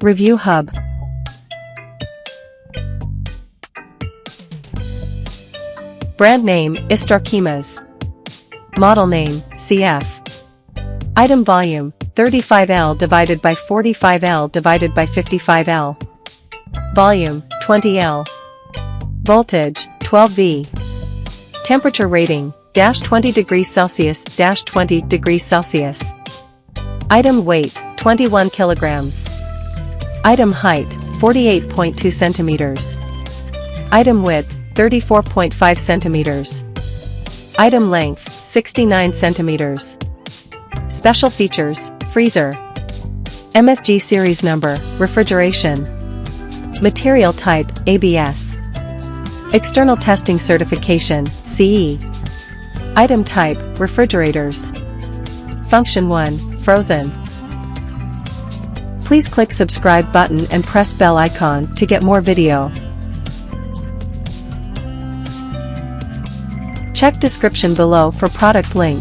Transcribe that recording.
Review hub. Brand name, Istraukimas. Model name, CF. Item volume, 35L divided by 45L divided by 55L. Volume, 20L. Voltage, 12V. Temperature rating, -20 degrees Celsius, -20 degrees Celsius. Item weight, 21 kilograms. Item height, 48.2 centimeters. Item width, 34.5 centimeters. Item length, 69 centimeters. Special features, freezer. MFG series number, refrigeration. Material type, ABS. External testing certification, CE. Item type, refrigerators. Function 1, frozen. Please click subscribe button and press bell icon to get more video. Check description below for product link.